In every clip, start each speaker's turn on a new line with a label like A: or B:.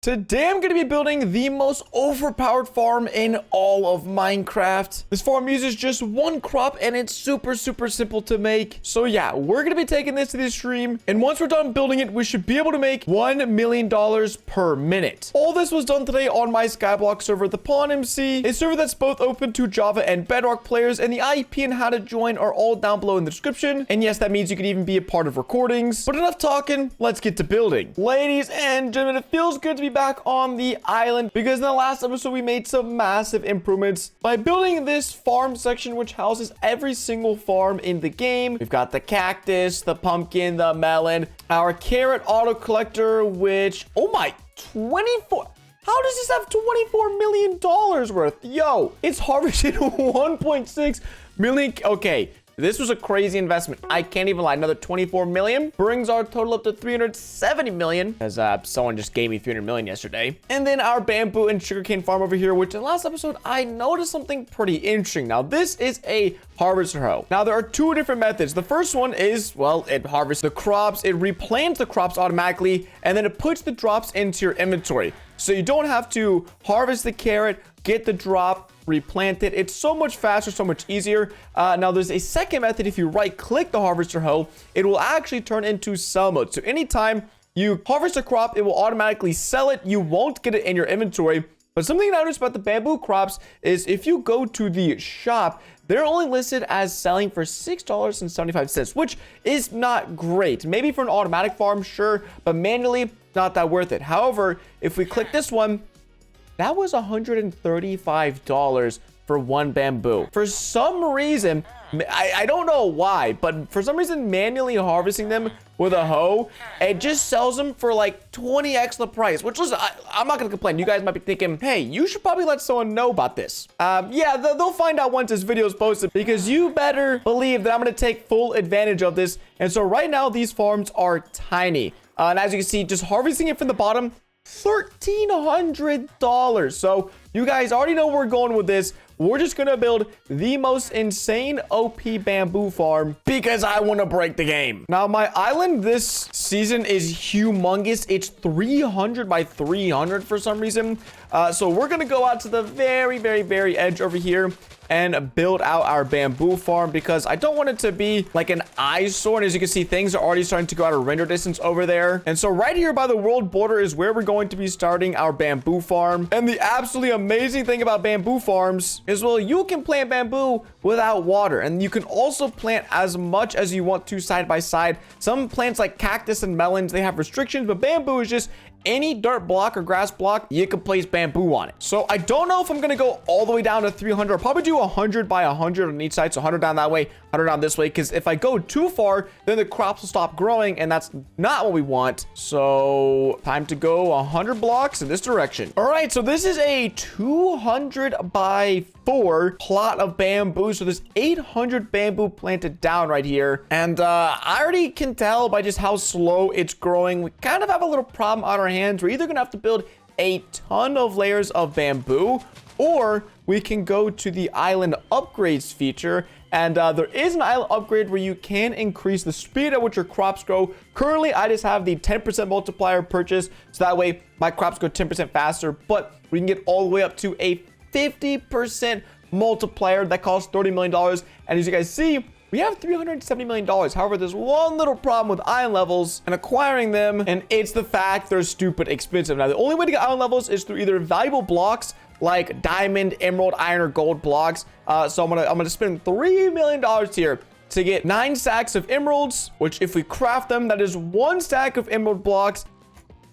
A: Today I'm going to be building the most overpowered farm in all of Minecraft. This farm uses just one crop and it's super simple to make. So yeah, we're going to be taking this to the stream, and once we're done building it, we should be able to make $1 million per minute. All this was done today on my Skyblock server, the Pawn MC, a server that's both open to Java and Bedrock players, and the IP and how to join are all down below in the description. And yes, that means you can even be a part of recordings. But enough talking, let's get to building. Ladies and gentlemen, it feels good to be back on the island, because in the last episode we made some massive improvements by building this farm section, which houses every single farm in the game. We've got the cactus, the pumpkin, the melon, our carrot auto collector, which, oh my, 24. How does this have $24 million worth? Yo, it's harvested 1.6 million. Okay, this was a crazy investment. I can't even lie. Another 24 million brings our total up to 370 million, as someone just gave me 300 million yesterday. And then our bamboo and sugarcane farm over here, which in the last episode, I noticed something pretty interesting. Now, this is a harvester hoe. Now, there are two different methods. The first one is, well, it harvests the crops, it replants the crops automatically, and then it puts the drops into your inventory. So you don't have to harvest the carrot, get the drop, replant it. It's so much faster, so much easier. Now there's a second method. If you right click the harvester hoe, it will actually turn into sell mode. So anytime you harvest a crop, it will automatically sell it. You won't get it in your inventory. But something I noticed about the bamboo crops is if you go to the shop, they're only listed as selling for $6.75, which is not great. Maybe for an automatic farm, sure, but manually, not that worth it. However, if we click this one, that was $135 for one bamboo. For some reason, I don't know why, but for some reason, manually harvesting them with a hoe, it just sells them for like 20x the price, which was, I'm not gonna complain. You guys might be thinking, hey, you should probably let someone know about this. Yeah, they'll find out once this video is posted, because you better believe that I'm gonna take full advantage of this. And so right now, these farms are tiny. And as you can see, just harvesting it from the bottom, $1,300. So you guys already know where we're going with this. We're just gonna build the most insane OP bamboo farm because I want to break the game. Now, my island this season is humongous. It's 300 by 300 for some reason. So we're gonna go out to the very edge over here and build out our bamboo farm, because I don't want it to be like an eyesore. And as you can see, things are already starting to go out of render distance over there. And so right here by the world border is where we're going to be starting our bamboo farm. And the absolutely amazing thing about bamboo farms is, well, you can plant bamboo without water, and you can also plant as much as you want to side by side. Some plants like cactus and melons, they have restrictions, but bamboo is just any dirt block or grass block, you can place bamboo on it. So I don't know if I'm gonna go all the way down to 300. I'll probably do 100 by 100 on each side. So 100 down that way, 100 down this way, because if I go too far, then the crops will stop growing, and that's not what we want. So time to go 100 blocks in this direction. All right, so this is a 200 by 4 plot of bamboo. So there's 800 bamboo planted down right here. And I already can tell by just how slow it's growing, we kind of have a little problem on our hands. We're either gonna have to build a ton of layers of bamboo, or we can go to the island upgrades feature. And there is an island upgrade where you can increase the speed at which your crops grow. Currently, I just have the 10% multiplier purchase, so that way my crops go 10% faster, but we can get all the way up to a 50% multiplier that costs $30 million. And as you guys see, we have $370 million. However, there's one little problem with island levels and acquiring them, and it's the fact they're stupid expensive. Now, the only way to get island levels is through either valuable blocks like diamond, emerald, iron, or gold blocks. So I'm gonna spend $3 million here to get 9 stacks of emeralds, which if we craft them, that is 1 stack of emerald blocks.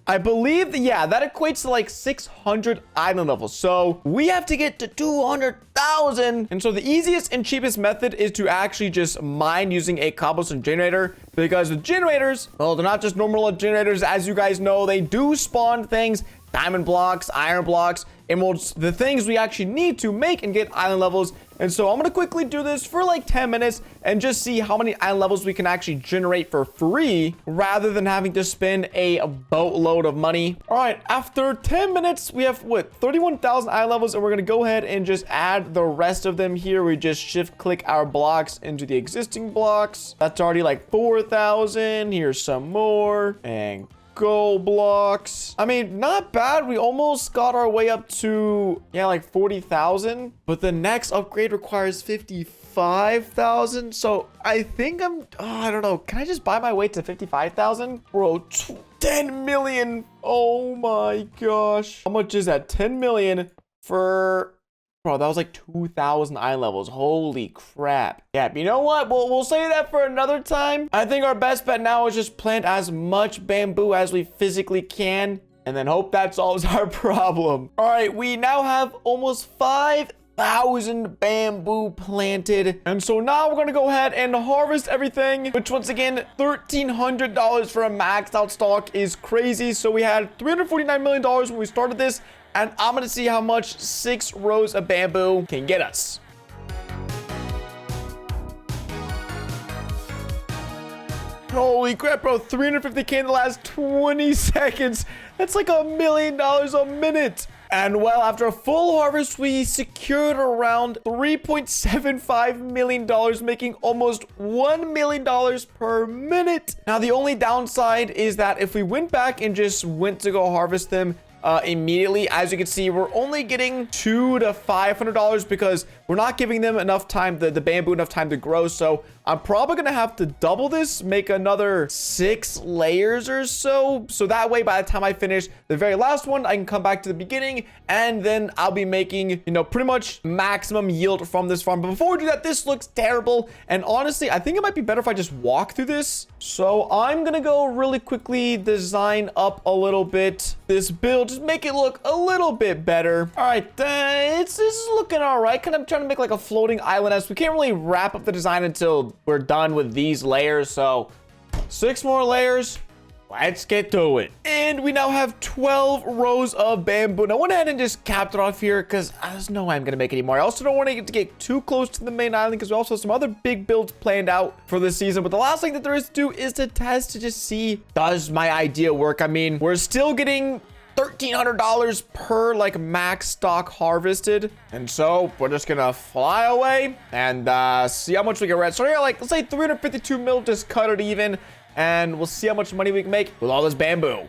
A: I believe that, yeah, that equates to like 600 island levels. So we have to get to 200,000. And so the easiest and cheapest method is to actually just mine using a cobblestone generator, because the generators, well, they're not just normal generators. As you guys know, they do spawn things, diamond blocks, iron blocks, emeralds, the things we actually need to make and get island levels. And so I'm going to quickly do this for like 10 minutes and just see how many island levels we can actually generate for free rather than having to spend a boatload of money. All right, after 10 minutes, we have what, 31,000 island levels, and we're going to go ahead and just add the rest of them here. We just shift click our blocks into the existing blocks. That's already like 4,000. Here's some more, and go blocks. I mean, not bad. We almost got our way up to, yeah, like 40,000. But the next upgrade requires 55,000. So I think I don't know. Can I just buy my way to 55,000? Bro, 10 million. Oh my gosh. How much is that? 10 million for... Bro, that was like 2,000 eye levels. Holy crap. Yeah, you know what? We'll say that for another time. I think our best bet now is just plant as much bamboo as we physically can, and then hope that solves our problem. All right, we now have almost 5,000 bamboo planted. And so now we're gonna go ahead and harvest everything, which once again, $1,300 for a maxed out stock is crazy. So we had $349 million when we started this. And I'm going to see how much 6 rows of bamboo can get us. Holy crap, bro. 350K in the last 20 seconds. That's like $1 million a minute. And well, after a full harvest, we secured around $3.75 million, making almost $1 million per minute. Now, the only downside is that if we went back and just went to go harvest them, immediately, as you can see, we're only getting $200 to $500 because we're not giving them enough time, the bamboo enough time to grow. So I'm probably gonna have to double this, make another 6 layers or so. So that way, by the time I finish the very last one, I can come back to the beginning, and then I'll be making, you know, pretty much maximum yield from this farm. But before we do that, this looks terrible. And honestly, I think it might be better if I just walk through this. So I'm gonna go really quickly design up a little bit this build, just make it look a little bit better. All right, this is looking all right. Kind of trying to make like a floating island, as we can't really wrap up the design until we're done with these layers. So 6 more layers. Let's get to it. And we now have 12 rows of bamboo. And I went ahead and just capped it off here because there's no way I'm going to make any more. I also don't want to get too close to the main island because we also have some other big builds planned out for this season. But the last thing that there is to do is to test to just see, does my idea work? I mean, we're still getting $1,300 per like max stock harvested, and so we're just gonna fly away and see how much we can rent. So here, like, let's say 352 mil, just cut it even, and we'll see how much money we can make with all this bamboo.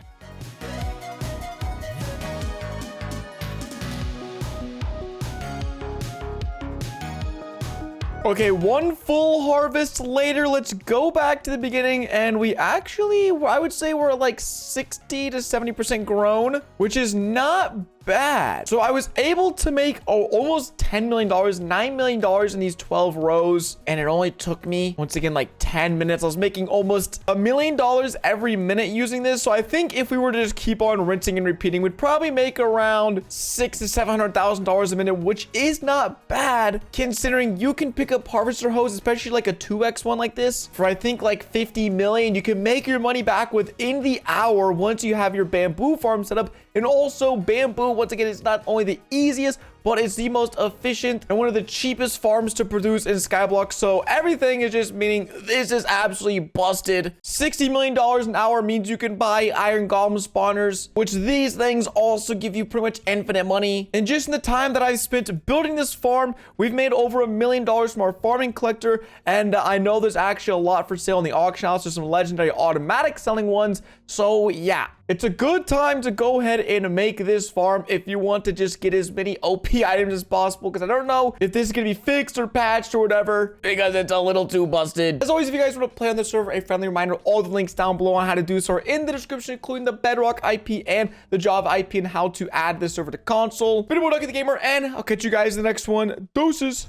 A: Okay, one full harvest later, let's go back to the beginning, and we actually, I would say we're like 60 to 70% grown, which is not bad. So I was able to make almost $10 million, $9 million in these 12 rows, and it only took me, once again, like 10 minutes. I was making almost $1 million every minute using this. So I think if we were to just keep on rinsing and repeating, we'd probably make around $600,000 to $700,000 a minute, which is not bad considering you can pick up harvester hose, especially like a 2x one like this, for I think like 50 million. You can make your money back within the hour once you have your bamboo farm set up. And also, bamboo, once again, is not only the easiest, but it's the most efficient and one of the cheapest farms to produce in Skyblock. So everything is just meaning this is absolutely busted. $60 million an hour means you can buy iron golem spawners, which these things also give you pretty much infinite money. And just in the time that I've spent building this farm, we've made over $1 million from our farming collector. And I know there's actually a lot for sale in the auction house. There's some legendary automatic selling ones. So yeah, it's a good time to go ahead and make this farm if you want to just get as many OP items as possible, because I don't know if this is going to be fixed or patched or whatever, because it's a little too busted. As always, if you guys want to play on the server, a friendly reminder, all the links down below on how to do so are in the description, including the Bedrock IP and the Java IP and how to add this server to console. Been a Ducky the Gamer, and I'll catch you guys in the next one. Deuces.